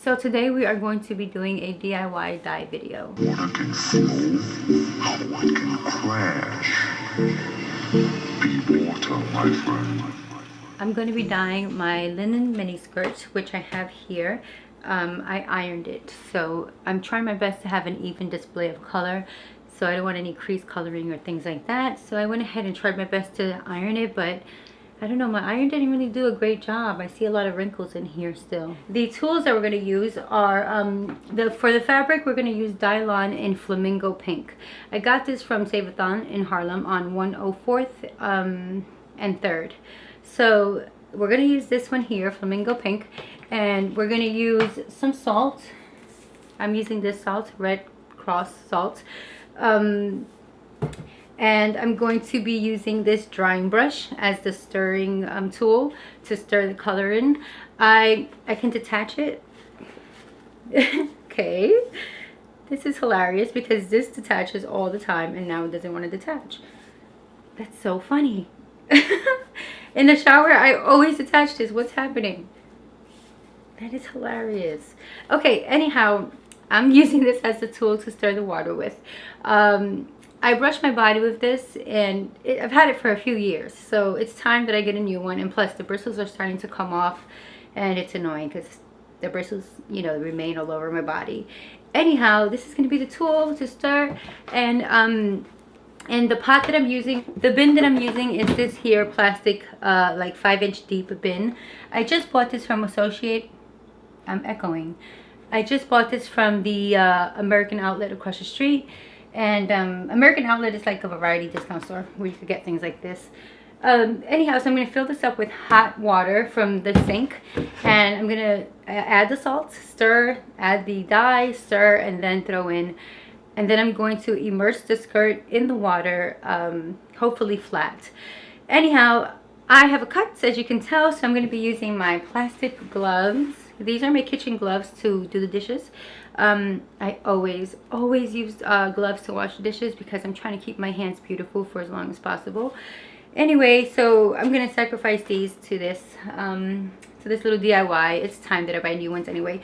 So today we are going to be doing a DIY dye video. Water can flow, how it can crash. Be water, my friend. I'm going to be dyeing my linen mini skirt, which I have here. I ironed it, so I'm trying my best to have an even display of color. So I don't want any crease coloring or things like that. So I went ahead and tried my best to iron it, but I don't know, my iron didn't really do a great job. I see a lot of wrinkles in here still. The tools that we're going to use are, for the fabric, we're going to use Dylon in Flamingo Pink. I got this from Save-A-Thon in Harlem on 104th and 3rd. So we're going to use this one here, Flamingo Pink, and we're going to use some salt. I'm using this salt, Red Cross salt. And I'm going to be using this drying brush as the stirring tool to stir the color in. I can detach it. Okay, this is hilarious because this detaches all the time and now it doesn't want to detach. That's so funny. In the shower I always detach this. What's happening? That is hilarious. Okay, anyhow, I'm using this as the tool to stir the water with. I brush my body with this, and I've had it for a few years, so it's time that I get a new one. And plus the bristles are starting to come off and it's annoying because the bristles, you know, remain all over my body. Anyhow, this is going to be the tool to stir. And the pot that I'm using, the bin that I'm using is this here plastic like 5-inch deep bin. I just bought this from Associate. I'm echoing. I just bought this from the American Outlet across the street. And American Outlet is like a variety discount store where you could get things like this. Anyhow, so I'm going to fill this up with hot water from the sink, and I'm going to add the salt, stir, add the dye, stir, and then throw in. And then I'm going to immerse the skirt in the water, hopefully flat. Anyhow, I have a cut, as you can tell, so I'm going to be using my plastic gloves. These are my kitchen gloves to do the dishes. I always use gloves to wash the dishes because I'm trying to keep my hands beautiful for as long as possible. Anyway, so I'm gonna sacrifice these to this little DIY. It's time that I buy new ones anyway.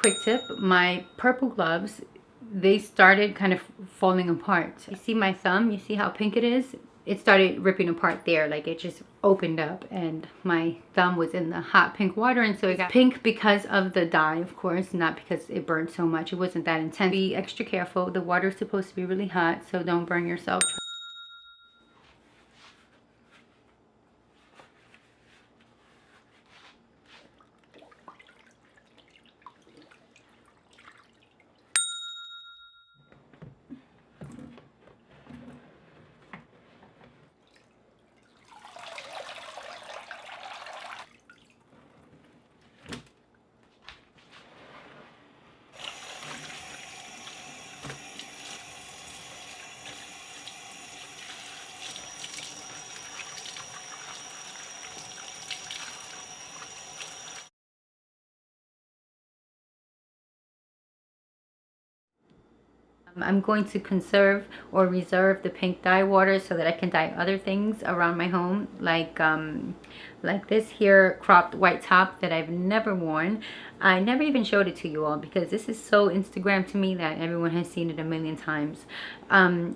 Quick tip, my purple gloves, they started kind of falling apart. You see my thumb, you see how pink it is? It started ripping apart there, like it just opened up, and my thumb was in the hot pink water, and so it got pink because of the dye, of course, not because it burned so much. It wasn't that intense. Be extra careful. The water is supposed to be really hot, so don't burn yourself. I'm going to conserve or reserve the pink dye water so that I can dye other things around my home, like this here cropped white top that I've never worn. I never even showed it to you all because this is so Instagram to me that everyone has seen it a million times.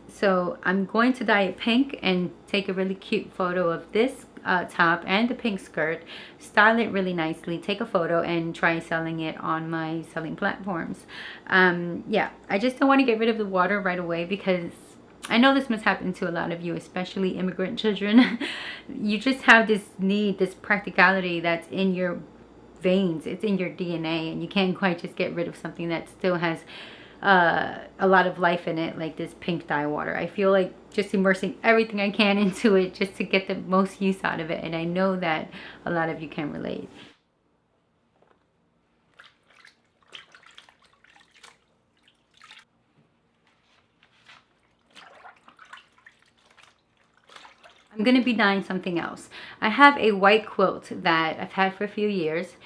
So I'm going to dye it pink and take a really cute photo of this top and the pink skirt, style it really nicely, take a photo, and try selling it on my selling platforms. Yeah, I just don't want to get rid of the water right away because I know this must happen to a lot of you, especially immigrant children. You just have this need, this practicality that's in your veins, it's in your DNA, and you can't quite just get rid of something that still has a lot of life in it, like this pink dye water. I feel like just immersing everything I can into it just to get the most use out of it, and I know that a lot of you can relate. I'm going to be dyeing something else. I have a white quilt that I've had for a few years.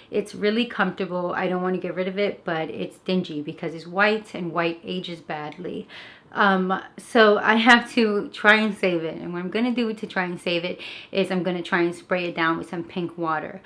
It's really comfortable. I don't want to get rid of it, but it's dingy because it's white and white ages badly. So I have to try and save it. And what I'm going to do to try and save it is I'm going to try and spray it down with some pink water.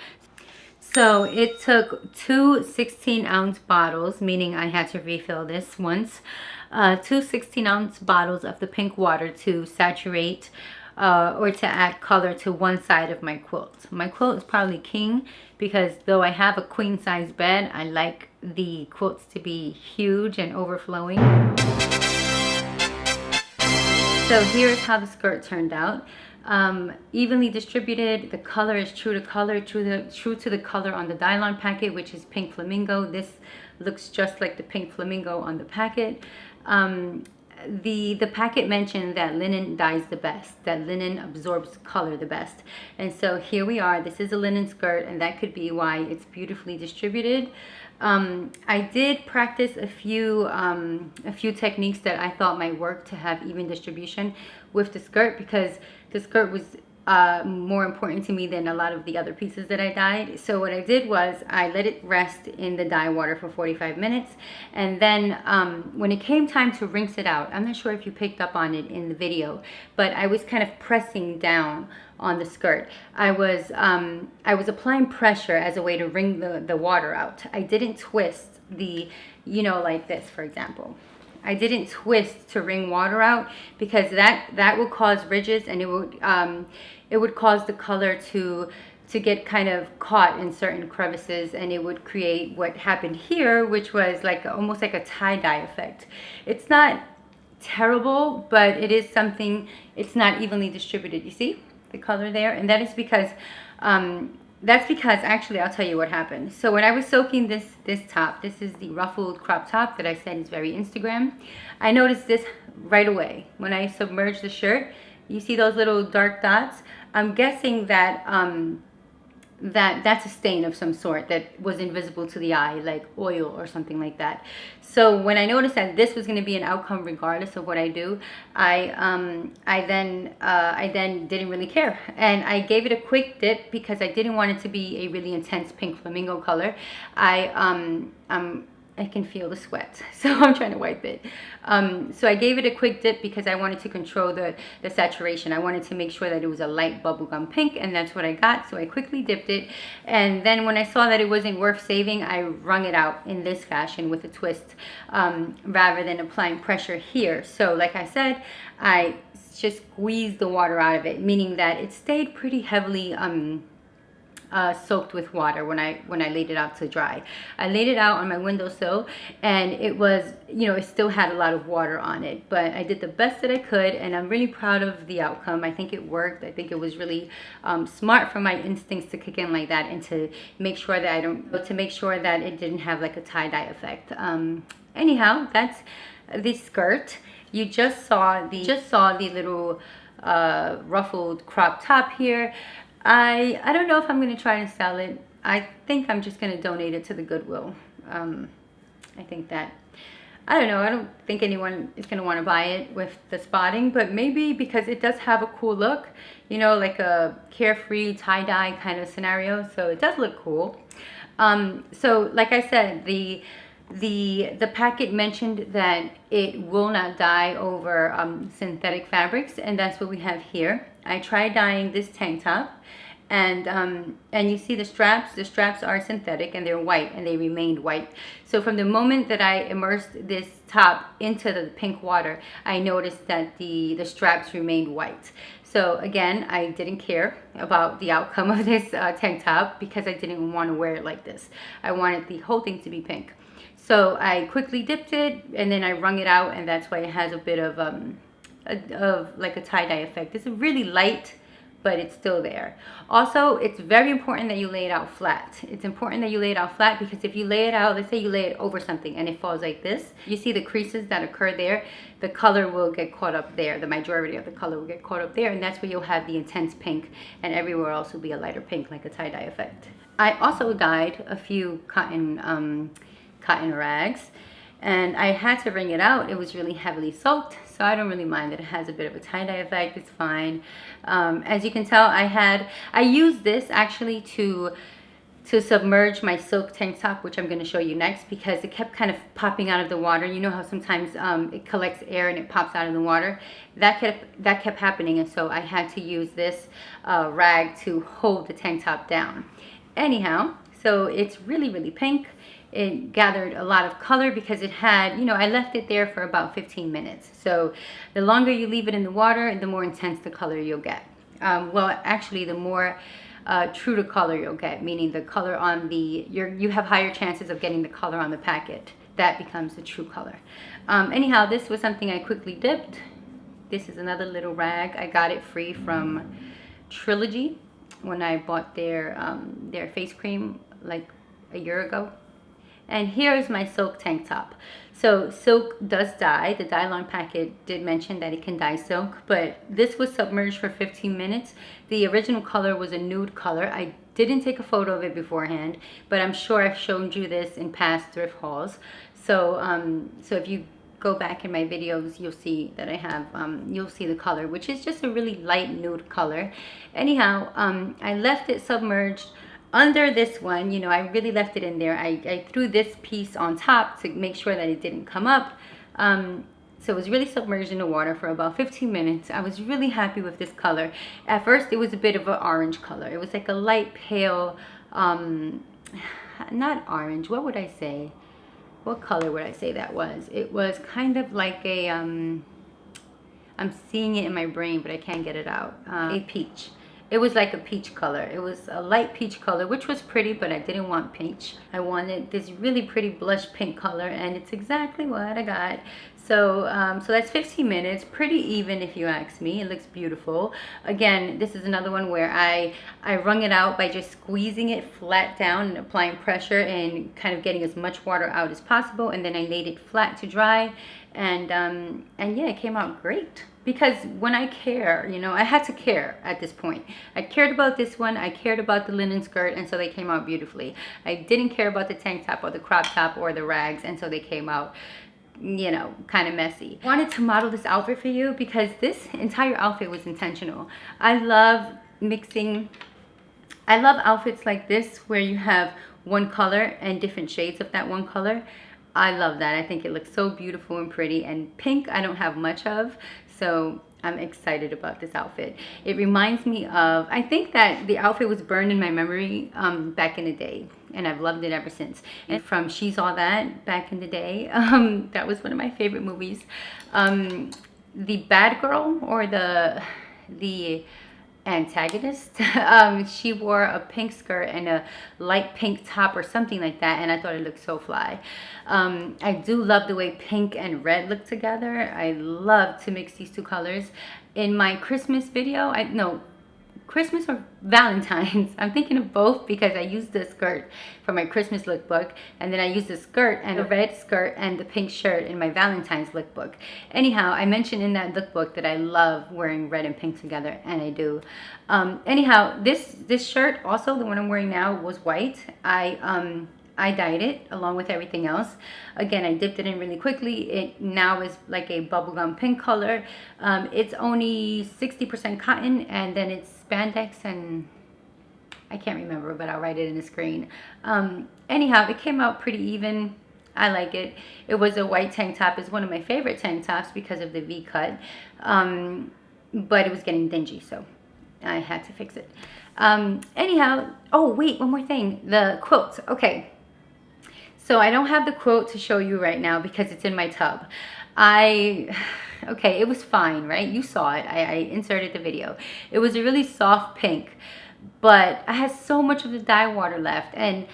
So it took two 16-ounce bottles, meaning I had to refill this once. Two 16-ounce bottles of the pink water to saturate or to add color to one side of my quilt. My quilt is probably king because though I have a queen size bed, I like the quilts to be huge and overflowing. So here's how the skirt turned out. Evenly distributed. The color is true to color, true to the color on the Dylon packet, which is pink flamingo. This looks just like the pink flamingo on the packet. The packet mentioned that linen dyes the best, that linen absorbs color the best. And so here we are. This is a linen skirt, and that could be why it's beautifully distributed. I did practice a few techniques that I thought might work to have even distribution with the skirt, because the skirt was more important to me than a lot of the other pieces that I dyed. So what I did was I let it rest in the dye water for 45 minutes, and then when it came time to rinse it out, I'm not sure if you picked up on it in the video, but I was kind of pressing down on the skirt. I was applying pressure as a way to wring the water out. I didn't twist the, you know, like this, for example. I didn't twist to wring water out because that will cause ridges, and it would cause the color to get kind of caught in certain crevices, and it would create what happened here, which was like almost like a tie-dye effect. It's not terrible, but it is something. It's not evenly distributed. You see the color there, and that is because actually I'll tell you what happened. So when I was soaking this top, this is the ruffled crop top that I said is very Instagram. I noticed this right away when I submerged the shirt. You see those little dark dots? I'm guessing that that's a stain of some sort that was invisible to the eye, like oil or something like that. So when I noticed that this was going to be an outcome regardless of what I do, I then didn't really care, and I gave it a quick dip because I didn't want it to be a really intense pink flamingo color. I can feel the sweat, so I'm trying to wipe it. So I gave it a quick dip because I wanted to control the saturation. I wanted to make sure that it was a light bubblegum pink, and that's what I got. So I quickly dipped it, and then when I saw that it wasn't worth saving, I wrung it out in this fashion with a twist rather than applying pressure here. So like I said, I just squeezed the water out of it, meaning that it stayed pretty heavily soaked with water when I laid it out to dry. I laid it out on my windowsill, and it was, you know, it still had a lot of water on it, but I did the best that I could, and I'm really proud of the outcome. I think it worked. I think it was really smart for my instincts to kick in like that, and to make sure that it didn't have like a tie-dye effect. Anyhow, that's the skirt. You just saw the little ruffled crop top here. I don't know if I'm going to try and sell it. I think I'm just going to donate it to the Goodwill. I think that, I don't know, I don't think anyone is going to want to buy it with the spotting, but maybe because it does have a cool look, you know, like a carefree tie-dye kind of scenario, so it does look cool. So like I said, the The packet mentioned that it will not dye over synthetic fabrics, and that's what we have here. I tried dyeing this tank top, and you see the straps. The straps are synthetic and they're white, and they remained white. So from the moment that I immersed this top into the pink water, I noticed that the straps remained white. So again, I didn't care about the outcome of this tank top because I didn't want to wear it like this. I wanted the whole thing to be pink. So I quickly dipped it, and then I wrung it out, and that's why it has a bit of like a tie-dye effect. It's really light, but it's still there. Also, it's very important that you lay it out flat. It's important that you lay it out flat because if you lay it out, let's say you lay it over something and it falls like this, you see the creases that occur there, the color will get caught up there. The majority of the color will get caught up there, and that's where you'll have the intense pink, and everywhere else will be a lighter pink, like a tie-dye effect. I also dyed a few cotton rags, and I had to wring it out. It was really heavily soaked, so I don't really mind that it has a bit of a tie-dye effect. It's fine. As you can tell, I used this actually to submerge my silk tank top, which I'm going to show you next, because it kept kind of popping out of the water. You know how sometimes it collects air and it pops out of the water? That kept happening, and so I had to use this rag to hold the tank top down. Anyhow, so it's really, really pink. It gathered a lot of color because it had, you know, I left it there for about 15 minutes. So the longer you leave it in the water, the more intense the color you'll get. Well, actually, the more true to color you'll get, meaning the color on you have higher chances of getting the color on the packet. That becomes the true color. Anyhow, this was something I quickly dipped. This is another little rag. I got it free from Trilogy when I bought their face cream like a year ago. And here is my silk tank top. So silk does dye. The Dylon packet did mention that it can dye silk, but this was submerged for 15 minutes. The original color was a nude color. I didn't take a photo of it beforehand, but I'm sure I've shown you this in past thrift hauls. So so if you go back in my videos, you'll see that I have, you'll see the color, which is just a really light nude color. Anyhow, I left it submerged under this one. You know, I really left it in there. I threw this piece on top to make sure that it didn't come up. So it was really submerged in the water for about 15 minutes. I was really happy with this color. At first, it was a bit of an orange color. It was like a light pale, not orange, what would I say? What color would I say that was? It was kind of like a, I'm seeing it in my brain, but I can't get it out. A peach. It was like a peach color. It was a light peach color, which was pretty, but I didn't want peach. I wanted this really pretty blush pink color, and it's exactly what I got. So, so that's 15 minutes, pretty even if you ask me. It looks beautiful. Again, this is another one where I wrung it out by just squeezing it flat down and applying pressure and kind of getting as much water out as possible, and then I laid it flat to dry, and yeah, it came out great. Because when I care, you know, I had to care at this point. I cared about this one, I cared about the linen skirt, and so they came out beautifully. I didn't care about the tank top or the crop top or the rags, and so they came out, you know, kind of messy. I wanted to model this outfit for you because this entire outfit was intentional. I love mixing, I love outfits like this where you have one color and different shades of that one color. I love that. I think it looks so beautiful and pretty, and pink I don't have much of. So I'm excited about this outfit. It reminds me of, I think that the outfit was burned in my memory back in the day, and I've loved it ever since. And from She's All That back in the day, that was one of my favorite movies. The bad girl, or the antagonist, she wore a pink skirt and a light pink top or something like that, and I thought it looked so fly. I do love the way pink and red look together. I love to mix these two colors. In my Christmas video, Christmas or Valentine's, I'm thinking of both because I used the skirt for my Christmas lookbook, and then I used the skirt and the red skirt and the pink shirt in my Valentine's lookbook. Anyhow, I mentioned in that lookbook that I love wearing red and pink together, and I do. Anyhow, this shirt, also the one I'm wearing now, was white. I dyed it along with everything else. Again, I dipped it in really quickly. It now is like a bubblegum pink color. It's only 60% cotton, and then it's spandex, and I can't remember, but I'll write it in the screen. Anyhow, it came out pretty even. I like it. It was a white tank top. It's one of my favorite tank tops because of the V cut. But it was getting dingy, so I had to fix it. Anyhow, oh wait, one more thing. The quilt. Okay. So I don't have the quilt to show you right now because it's in my tub. Okay, it was fine, right? You saw it. I inserted the video. It was a really soft pink, but I had so much of the dye water left, and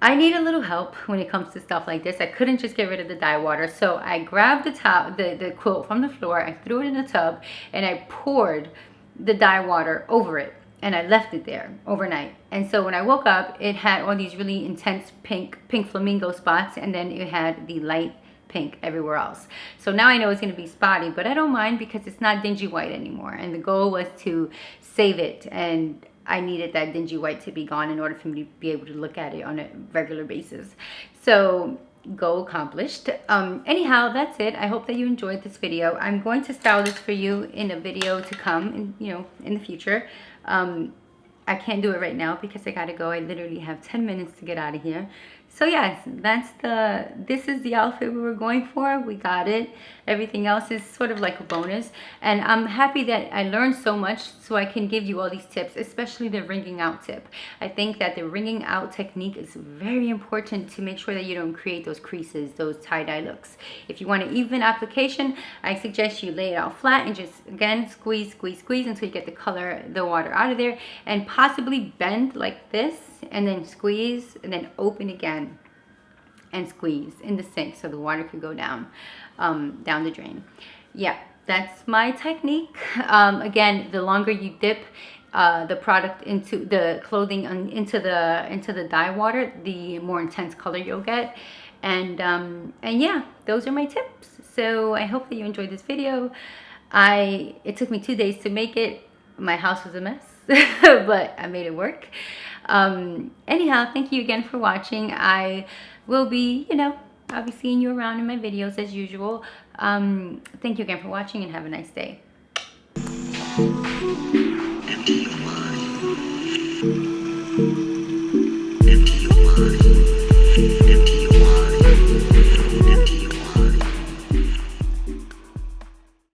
I need a little help when it comes to stuff like this. I couldn't just get rid of the dye water, so I grabbed the quilt from the floor, I threw it in the tub, and I poured the dye water over it, and I left it there overnight. And so when I woke up, it had all these really intense pink flamingo spots, and then it had the light pink everywhere else. So now I know it's going to be spotty, but I don't mind because it's not dingy white anymore, and the goal was to save it, and I needed that dingy white to be gone in order for me to be able to look at it on a regular basis. So goal accomplished. Anyhow, that's it. I hope that you enjoyed this video. I'm going to style this for you in a video to come, in the future. I can't do it right now because I gotta go. I literally have 10 minutes to get out of here. So yes, this is the outfit we were going for. We got it. Everything else is sort of like a bonus. And I'm happy that I learned so much so I can give you all these tips, especially the wringing out tip. I think that the wringing out technique is very important to make sure that you don't create those creases, those tie-dye looks. If you want an even application, I suggest you lay it out flat and just, again, squeeze, squeeze, squeeze until you get the water out of there, and possibly bend like this, and then squeeze, and then open again and squeeze in the sink so the water could go down the drain. Yeah, that's my technique. Again, the longer you dip the product into the clothing into the dye water, the more intense color you'll get. And yeah, those are my tips. So I hope that you enjoyed this video. It took me 2 days to make it. My house was a mess, but I made it work. Anyhow, thank you again for watching. I will be, I'll be seeing you around in my videos as usual. Thank you again for watching, and have a nice day.